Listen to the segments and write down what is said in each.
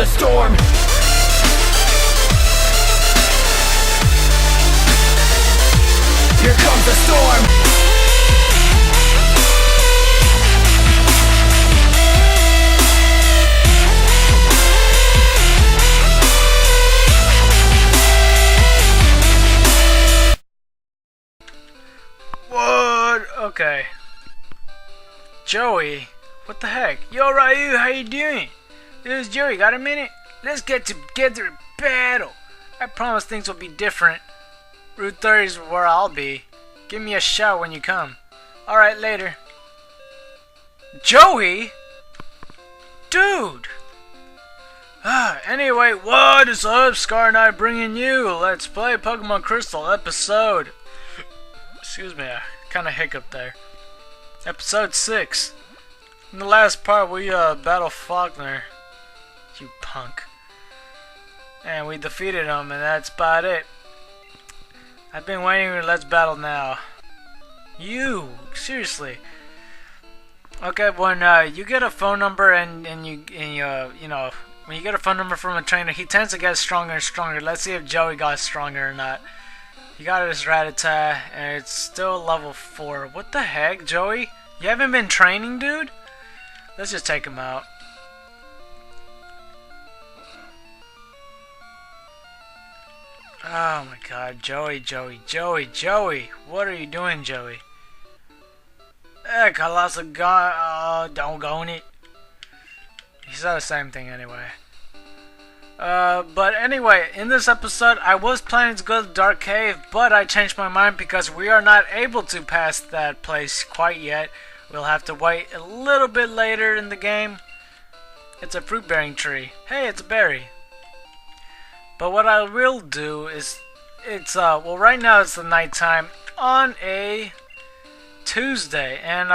a storm. Here comes a storm. What? Okay. Joey, what the heck? Yo, Ryu, how you doing? This is Joey, got a minute? Let's get together and battle. I promise things will be different. Route 30 is where I'll be. Give me a shout when you come. Alright, later. Joey? Dude! Anyway, what is up? Scar and I bringing you Let's Play Pokemon Crystal episode. Excuse me, I kinda hiccuped there. Episode 6. In the last part, we battled Faulkner. You punk. And we defeated him, and that's about it. I've been waiting for Let's Battle now. You, seriously. Okay, when you get a phone number and you know, when you get a phone number from a trainer, he tends to get stronger and stronger. Let's see if Joey got stronger or not. He got his Rattata, and it's still level 4. What the heck, Joey? You haven't been training, dude? Let's just take him out. Oh my god, Joey. What are you doing, Joey? Colossal God, don't go in it. He said the same thing anyway. But anyway, in this episode, I was planning to go to the Dark Cave, but I changed my mind because we are not able to pass that place quite yet. We'll have to wait a little bit later in the game. It's a fruit-bearing tree. Hey, it's a berry. But what I will do is, well, right now it's the nighttime on a Tuesday, and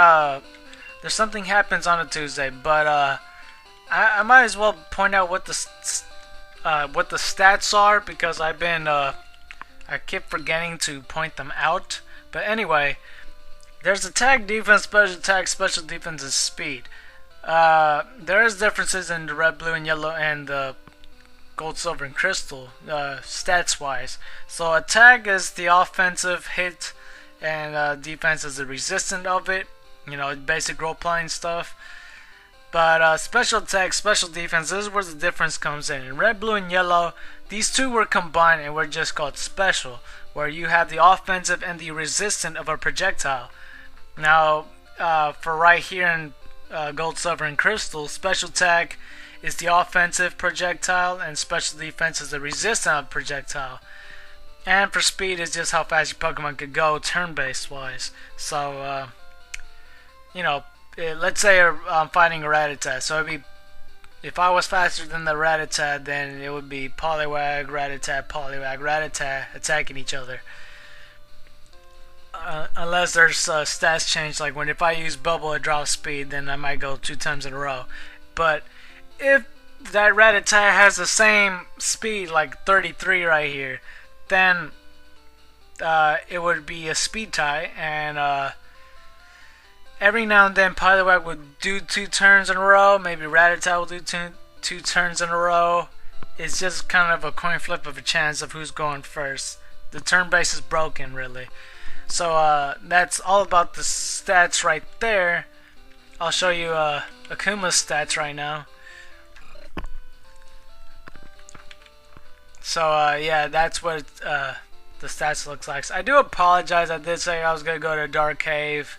there's something happens on a Tuesday, but I might as well point out what the stats are, because I've been I keep forgetting to point them out. But anyway, there's attack, defense, special attack, special defense, and speed. There is differences in the red, blue, and yellow, and the gold, silver, and crystal, stats wise. So attack is the offensive hit, and defense is the resistant of it. You know, basic role playing stuff. But special attack, special defense, this is where the difference comes in. In red, blue, and yellow, these two were combined and were just called special, where you have the offensive and the resistant of a projectile. Now, for right here in gold, silver, and crystal, special attack is the offensive projectile, and special defense is the resistant projectile. And for speed is just how fast your Pokemon could go turn-based wise. So, you know, let's say I'm fighting a Rattata, so it'd be, if I was faster than the Rattata, then it would be Poliwag, Rattata attacking each other. Unless there's stats change, like if I use Bubble at drop speed, then I might go 2 times in a row. But if that Rattata has the same speed, like 33 right here, then it would be a speed tie, and every now and then Poliwag would do 2 turns in a row, maybe Rattata will do two turns in a row. It's just kind of a coin flip of a chance of who's going first. The turn base is broken, really. So that's all about the stats right there. I'll show you Akuma's stats right now. So yeah, that's what the stats looks like. So I do apologize. I did say I was gonna go to Dark Cave,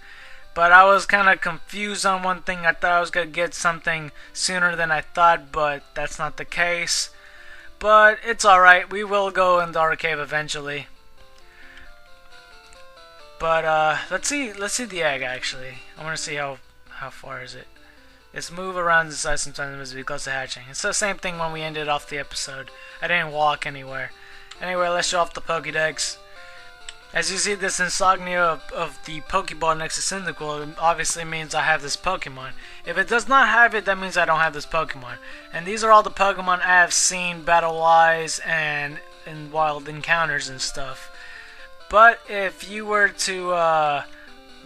but I was kind of confused on one thing. I thought I was gonna get something sooner than I thought, but that's not the case. But it's alright. We will go in Dark Cave eventually. But let's see the egg actually. I want to see how far is it. It's move around the side sometimes as we close to hatching. It's the same thing when we ended off the episode. I didn't walk anywhere. Anyway, let's show off the Pokédex. As you see, this insignia of the Pokeball next to Cyndaquil, it obviously means I have this Pokemon. If it does not have it, that means I don't have this Pokemon. And these are all the Pokemon I have seen battle-wise and in wild encounters and stuff. But if you were to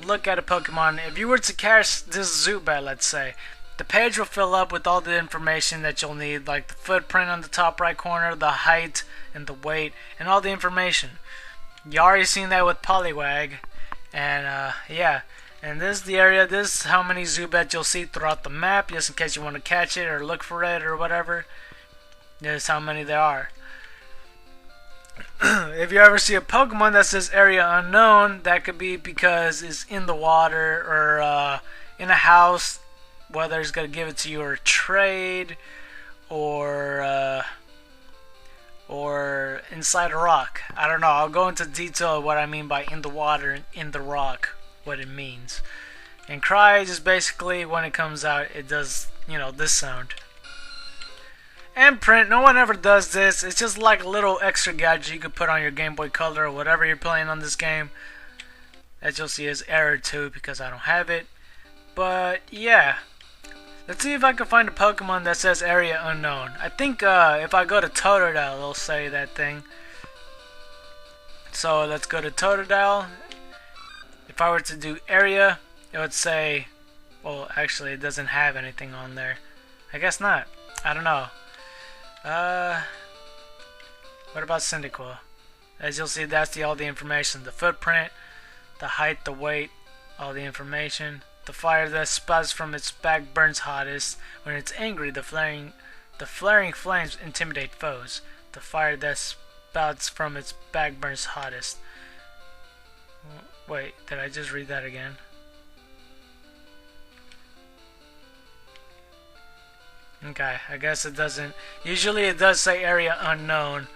look at a Pokemon, if you were to catch this Zubat, let's say, the page will fill up with all the information that you'll need, like the footprint on the top right corner, the height and the weight, and all the information. You already seen that with Poliwag, and yeah. And this is the area. This is how many Zubats you'll see throughout the map, just in case you want to catch it or look for it or whatever. This is how many there are. If you ever see a Pokemon that says area unknown, that could be because it's in the water or in a house, whether it's going to give it to you or trade, or inside a rock. I don't know. I'll go into detail of what I mean by in the water and in the rock, what it means. And cry is basically when it comes out, it does, you know, this sound. And print, no one ever does this. It's just like a little extra gadget you could put on your Game Boy Color or whatever you're playing on this game. As you'll see is error 2 because I don't have it. But yeah, let's see if I can find a Pokemon that says area unknown. I think if I go to Totodile, it'll say that thing. So let's go to Totodile. If I were to do area, it would say, well, actually it doesn't have anything on there. I guess not. I don't know. What about Cyndaquil? As you'll see, that's all the information. The footprint, the height, the weight, all the information. The fire that spouts from its back burns hottest. When it's angry, the flaring flames intimidate foes. The fire that spouts from its back burns hottest. Wait, did I just read that again? Okay, I guess it doesn't. Usually it does say area unknown,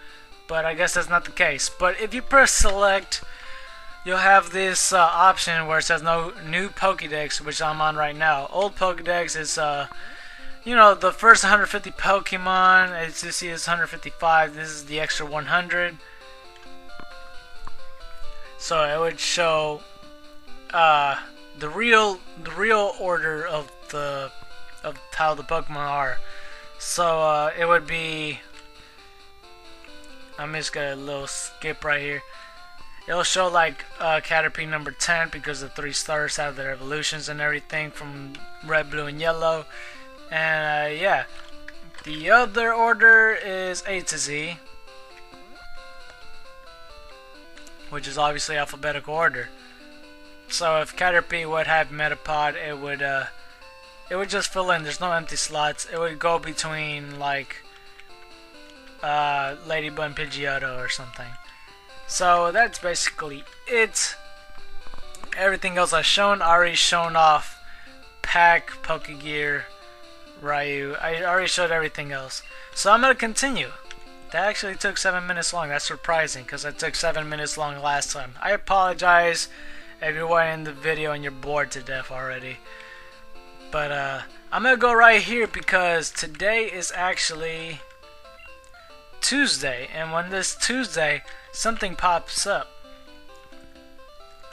but I guess that's not the case. But if you press select, you'll have this option where it says no new Pokédex, which I'm on right now. Old Pokédex is, you know, the first 150 Pokemon. As you see, it's 155. This is the extra 100. So it would show the real order of how the Pokemon are. So it would be, I'm just gonna a little skip right here. It'll show like Caterpie number 10 because the 3 stars have their evolutions and everything from red, blue, and yellow. And yeah, the other order is A to Z, which is obviously alphabetical order. So if Caterpie would have Metapod, it would just fill in. There's no empty slots. It would go between like Ladybug and Pidgeotto or something. So that's basically it. Everything else I've shown, already shown off Pack, Pokegear, Ryu. I already showed everything else. So I'm gonna continue. That actually took 7 minutes long. That's surprising because it took 7 minutes long last time. I apologize everyone in the video and you're bored to death already. But I'm gonna go right here because today is actually Tuesday, and when this Tuesday something pops up,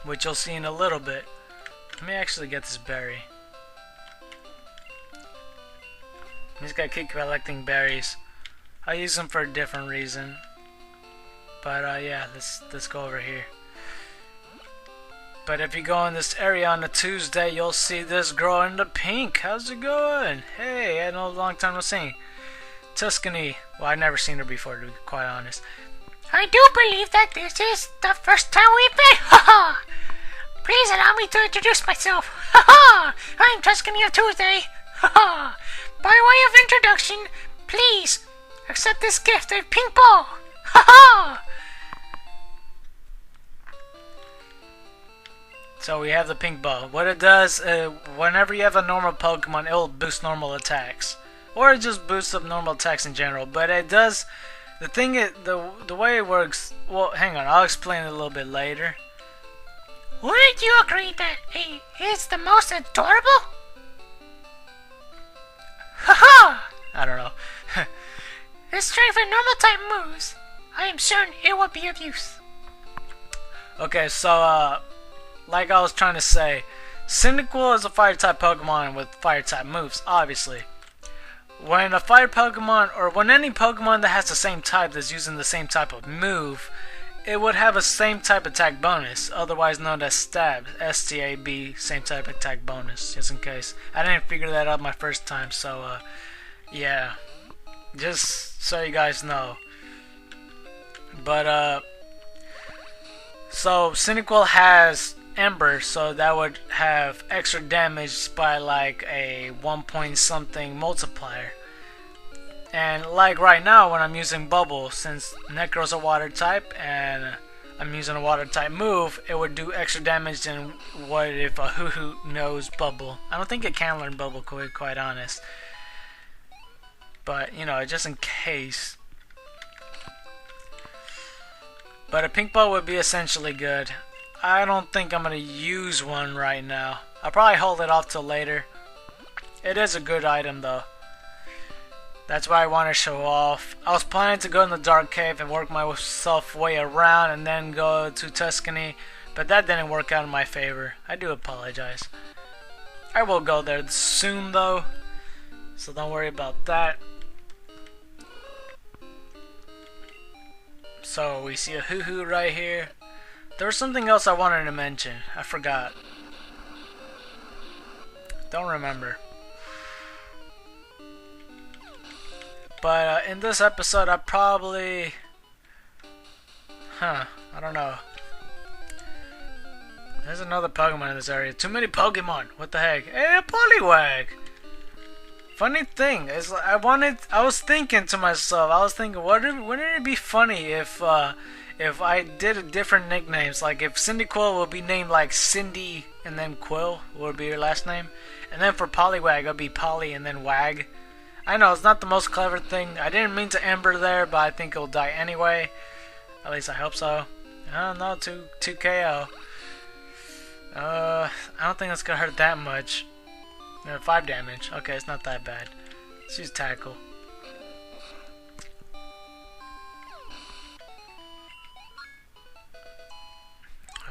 which you'll see in a little bit. Let me actually get this berry. I'm just gonna keep collecting berries. I use them for a different reason. But yeah, let's go over here. But if you go in this area on a Tuesday, you'll see this girl in the pink. How's it going? Hey, I had a long time no see. Tuscany. Well, I've never seen her before, to be quite honest. I do believe that this is the first time we've met. Haha! Please allow me to introduce myself. Haha! I'm Tuscany of Tuesday. Haha! By way of introduction, please accept this gift of pink ball. Haha! So we have the pink ball. What it does, whenever you have a normal Pokemon, it will boost normal attacks, or it just boosts up normal attacks in general. But it does. The thing is, the way it works. Well, hang on. I'll explain it a little bit later. Wouldn't you agree that he is the most adorable? Haha! I don't know. This strength and normal type moves, I am certain it will be of use. Okay, so like I was trying to say, Cyndaquil is a fire type Pokemon with fire type moves, obviously. When a fire Pokemon, or when any Pokemon that has the same type that's using the same type of move, it would have a same type attack bonus, otherwise known as stab, STAB, same type attack bonus, just in case. I didn't figure that out my first time, so yeah, just so you guys know. But so Cyndaquil has Ember, so that would have extra damage by like a 1 point something multiplier. And like right now when I'm using Bubble, since Necro's a water type and I'm using a water type move, it would do extra damage than what if a Hoo-Hoo knows Bubble. I don't think it can learn Bubble, quite honest. But, you know, just in case. But a Pink Ball would be essentially good. I don't think I'm going to use one right now. I'll probably hold it off till later. It is a good item though. That's why I want to show off. I was planning to go in the Dark Cave and work myself way around and then go to Tuscany, but that didn't work out in my favor. I do apologize. I will go there soon though, so don't worry about that. So we see a Hoo-Hoo right here. There was something else I wanted to mention. I forgot. Don't remember. But in this episode, I probably... I don't know. There's another Pokemon in this area. Too many Pokemon. What the heck? Hey, a Poliwag! Funny thing is, I was thinking to myself, wouldn't it be funny if I did different nicknames? Like if Cyndaquil would be named like Cindy and then Quill would be your last name. And then for Poliwag, it would be Polly and then Wag. I know, it's not the most clever thing. I didn't mean to Ember there, but I think it'll die anyway. At least I hope so. I don't know, 2 KO. I don't think that's gonna hurt that much. 5 damage. Okay, it's not that bad. Let's use Tackle.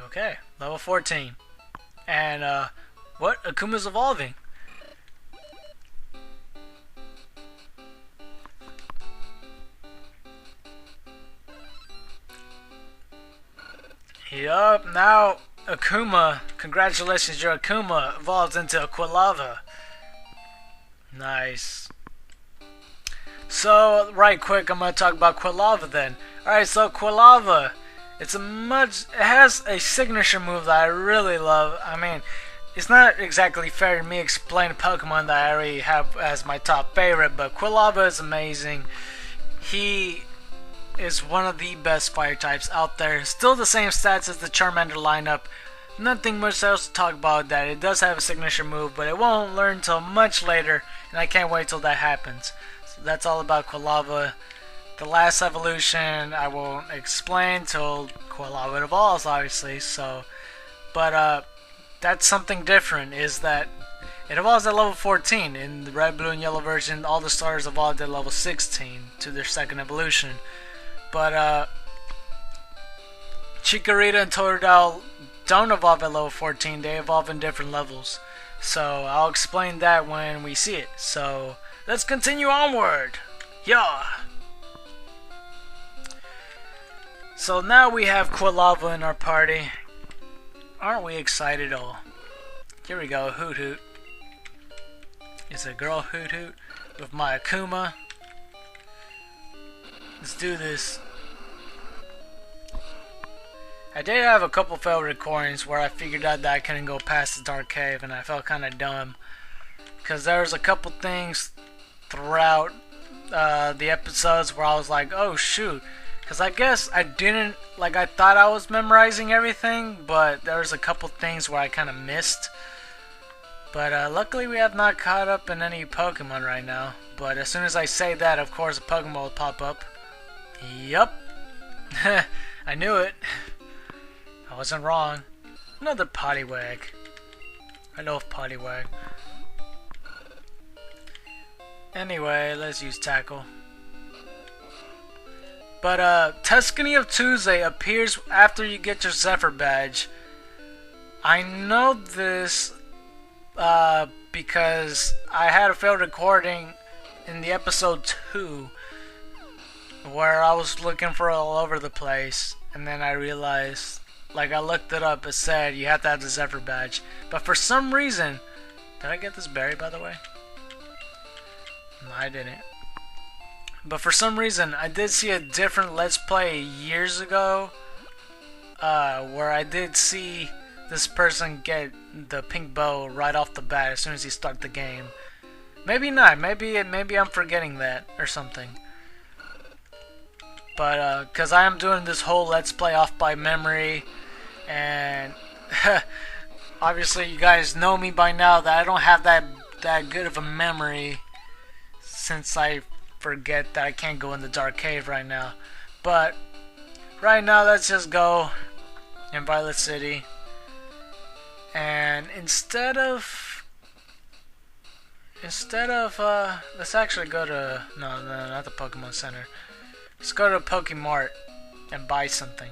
Okay, level 14. And, what? Akuma's evolving. Yup, now Akuma, congratulations, your Akuma evolves into a Quilava. Nice. So, right quick, I'm going to talk about Quilava then. Alright, so Quilava, it has a signature move that I really love. I mean, it's not exactly fair to me explain a Pokemon that I already have as my top favorite, but Quilava is amazing. He is one of the best fire types out there. Still the same stats as the Charmander lineup. Nothing much else to talk about that. It does have a signature move, but it won't learn till much later, and I can't wait till that happens. So that's all about Quilava. The last evolution I won't explain till Quilava evolves, obviously. So, but that's something different. Is that it evolves at level 14. In the red, blue, and yellow version, all the starters evolved at level 16 to their second evolution. But Chikorita and Totodile don't evolve at level 14, they evolve in different levels. So I'll explain that when we see it. So let's continue onward. Yeah. So now we have Quilava in our party. Aren't we excited all? Here we go, Hoot Hoot. It's a girl Hoot Hoot with my Akuma. Let's do this. I did have a couple failed recordings where I figured out that I couldn't go past the Dark Cave, and I felt kind of dumb. Because there was a couple things throughout the episodes where I was like, oh shoot. Because I guess I didn't, like I thought I was memorizing everything, but there was a couple things where I kind of missed. But luckily we have not caught up in any Pokemon right now. But as soon as I say that, of course a Pokemon will pop up. Yup. I knew it. I wasn't wrong. Another Poliwag. I love Poliwag. Anyway, let's use Tackle. But Tuscany of Tuesday appears after you get your Zephyr badge. I know this because I had a failed recording in the episode 2 where I was looking for all over the place, and then I realized, like, I looked it up, it said you have to have the Zephyr badge. But for some reason, did I get this berry, by the way? No, I didn't. But for some reason, I did see a different Let's Play years ago, where I did see this person get the pink bow right off the bat as soon as he started the game. Maybe not. Maybe I'm forgetting that or something. But because I am doing this whole Let's Play off by memory, and obviously you guys know me by now that I don't have that good of a memory, since I forget that I can't go in the dark cave right now. But right now, let's just go in Violet City, and instead of let's actually go to no, not the Pokemon Center. Let's go to Pokemart and buy something.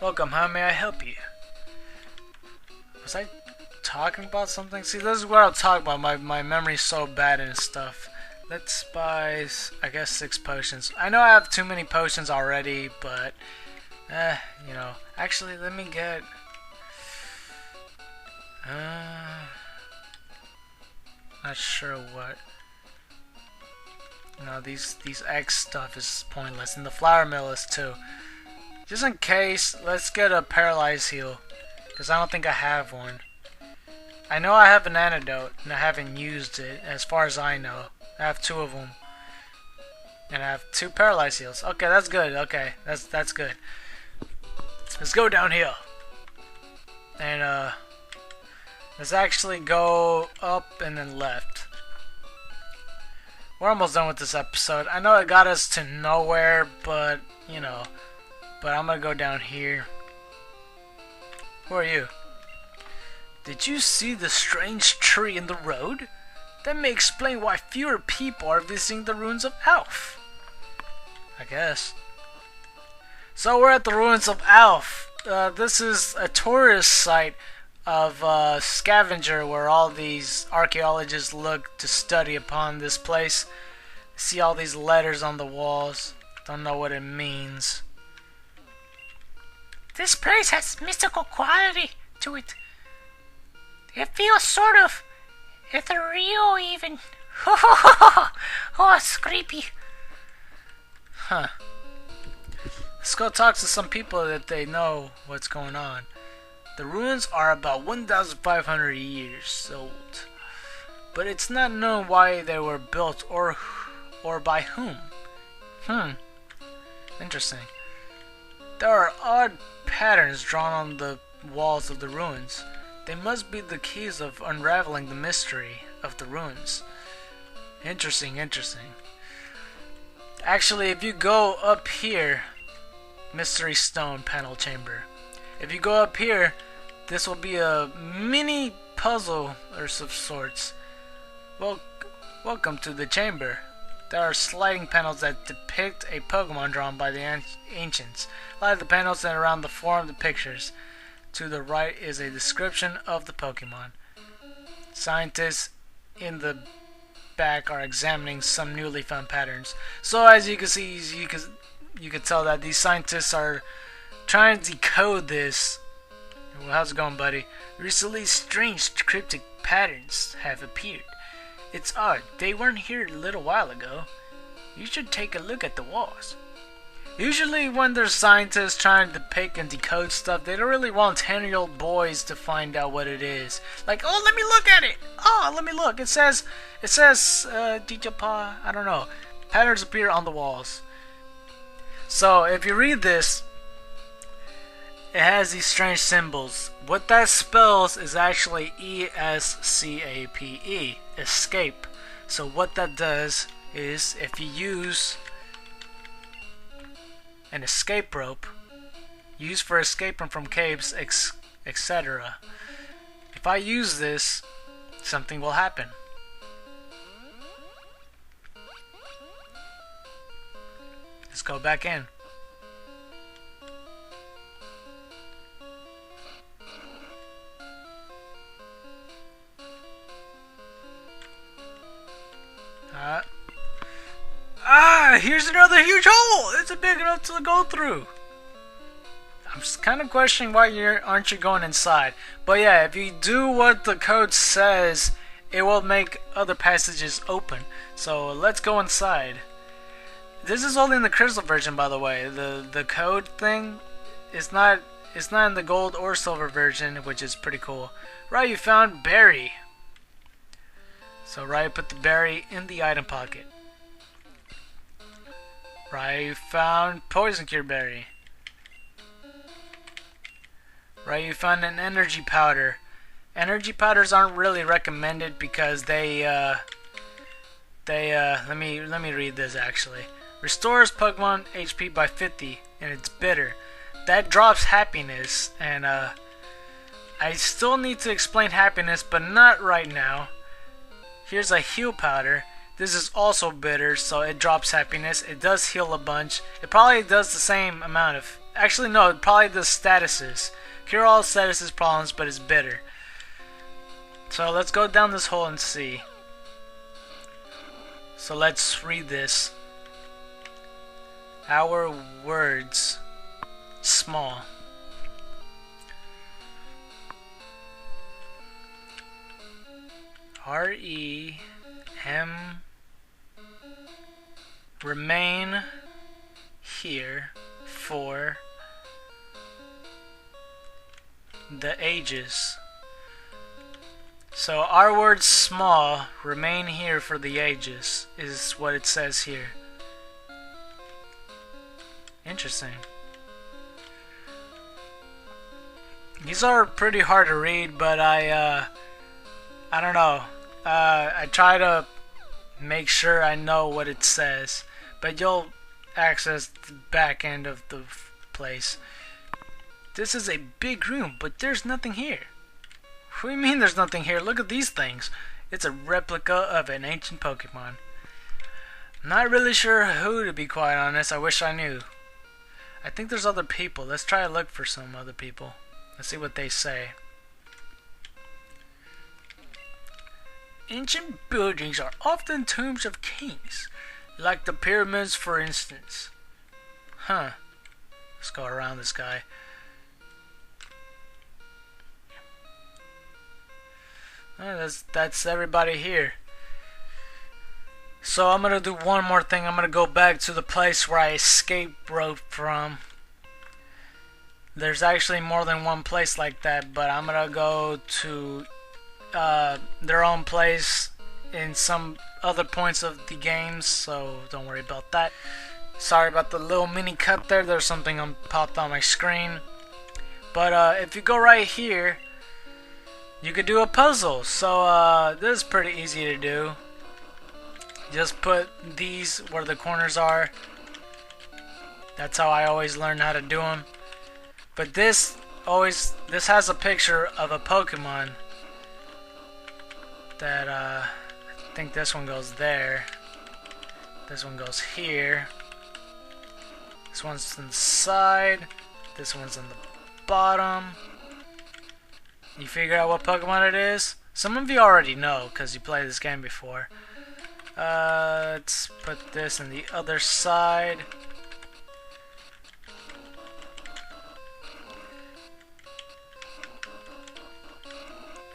Welcome, how may I help you? Was I talking about something? See, this is what I'll talk about. My memory's so bad and stuff. Let's buy, I guess, 6 potions. I know I have too many potions already, but you know. Actually, let me get not sure what. No, these X stuff is pointless, and the flour mill is too. Just in case, let's get a paralyzed heal, because I don't think I have one. I know I have an antidote, and I haven't used it, as far as I know. I have 2 of them, and I have 2 paralyzed heals. Okay, that's good. Okay, that's good. Let's go down here, and let's actually go up and then left. We're almost done with this episode. I know it got us to nowhere, but you know. But I'm gonna go down here. Who are you? Did you see the strange tree in the road? That may explain why fewer people are visiting the Ruins of Alph. I guess. So we're at the Ruins of Alph. This is a tourist site of scavenger where all these archaeologists look to study upon this place. See all these letters on the walls. Don't know what it means. This place has mystical quality to it. It feels sort of ethereal even. Oh, it's creepy. Huh. Let's go talk to some people that they know what's going on. The ruins are about 1,500 years old, but it's not known why they were built or by whom. Interesting. There are odd patterns drawn on the walls of the ruins. They must be the keys of unraveling the mystery of the ruins. Interesting. Actually, if you go up here, Mystery Stone Panel Chamber. If you go up here, this will be a mini puzzle or some sorts. Well, welcome to the chamber. There are sliding panels that depict a Pokemon drawn by the ancients. Light the panels and around the form of the pictures. To the right is a description of the Pokemon. Scientists in the back are examining some newly found patterns. So as you can see, you can tell that these scientists are trying to decode this. Well, how's it going, buddy? Recently, strange cryptic patterns have appeared. It's odd, they weren't here a little while ago. You should take a look at the walls. Usually when there's scientists trying to pick and decode stuff, they don't really want 10-year-old boys to find out what it is. Like, oh, let me look at it! Oh, let me look. It says, Dijapa, I don't know. Patterns appear on the walls. So, if you read this, it has these strange symbols. What that spells is actually ESCAPE, escape. So what that does is, if you use an escape rope, used for escaping from caves, etc. If I use this, something will happen. Let's go back in. Here's another huge hole! It's big enough to go through. I'm just kind of questioning why aren't you going inside. But yeah, if you do what the code says, it will make other passages open. So let's go inside. This is only in the crystal version, by the way. The code thing is not in the gold or silver version, which is pretty cool. Right, you found berry. So right, put the berry in the item pocket. Right, you found poison cure berry. Right, you found an energy powder. Energy powders aren't really recommended because let me read this actually. Restores Pokemon HP by 50 and it's bitter. That drops happiness, and I still need to explain happiness, but not right now. Here's a heal powder. This is also bitter, so it drops happiness. It does heal a bunch. It probably does the same amount of... Actually, no, it probably does statuses. Cure all statuses problems, but it's bitter. So let's go down this hole and see. So let's read this. Our words. Small. R-E-M remain here for the ages. So our word small, remain here for the ages, is what it says here. Interesting. These are pretty hard to read, but I don't know. I try to make sure I know what it says, but you'll access the back end of the place. This is a big room, but there's nothing here. What do you mean there's nothing here? Look at these things. It's a replica of an ancient Pokemon. Not really sure who, to be quite honest. I wish I knew. I think there's other people. Let's try to look for some other people. Let's see what they say. Ancient buildings are often tombs of kings, like the pyramids, for instance. Huh. Let's go around this guy. That's everybody here. So I'm gonna do one more thing. I'm gonna go back to the place where I escaped from. There's actually more than one place like that, but I'm gonna go to their own place in some other points of the games, so don't worry about that. Sorry about the little mini cut there. There's something popped on my screen. But if you go right here, you could do a puzzle. So this is pretty easy to do. Just put these where the corners are. That's how I always learn how to do them. But this has a picture of a Pokemon that I think this one goes there. This one goes here. This one's on the side. This one's on the bottom. You figure out what Pokemon it is? Some of you already know because you played this game before. Let's put this on the other side.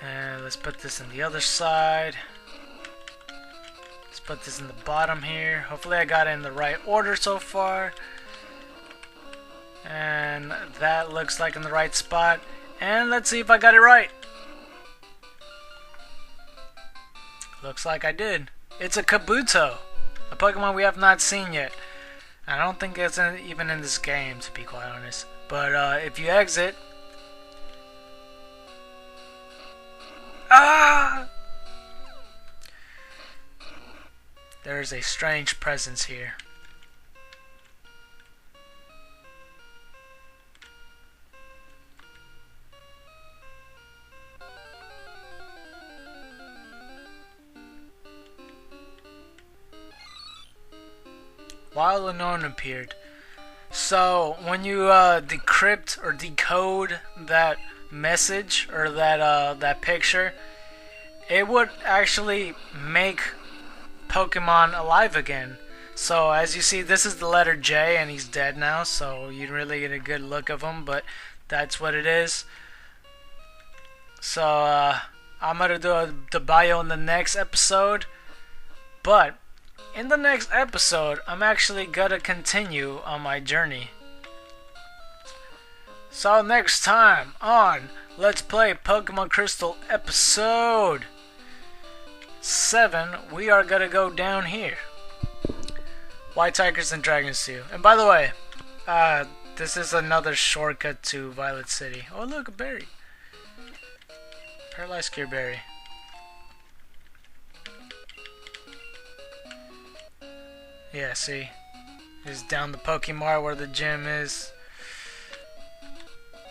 And let's put this on the other side. Let's put this in the bottom here. Hopefully I got it in the right order so far. And that looks like in the right spot. And let's see if I got it right. Looks like I did. It's a Kabuto, a Pokemon we have not seen yet. I don't think it's even in this game, to be quite honest. But if you exit... There's a strange presence here. Wild Unknown appeared. So when you decrypt or decode that message or that picture, it would actually make Pokemon alive again. So as you see, this is the letter J, and he's dead now, so you really get a good look of him, but that's what it is. So I'm gonna do the bio in the next episode, but in the next episode I'm actually gonna continue on my journey. So next time on Let's Play Pokemon Crystal episode 7, we are gonna go down here. White Tigers and Dragon Steel. And by the way, this is another shortcut to Violet City. Oh look, a berry. Paralyzed Gear Berry. Yeah, see? It's down the Pokemon where the gym is.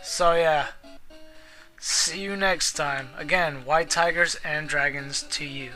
So yeah. See you next time. Again, White Tigers and Dragons to you.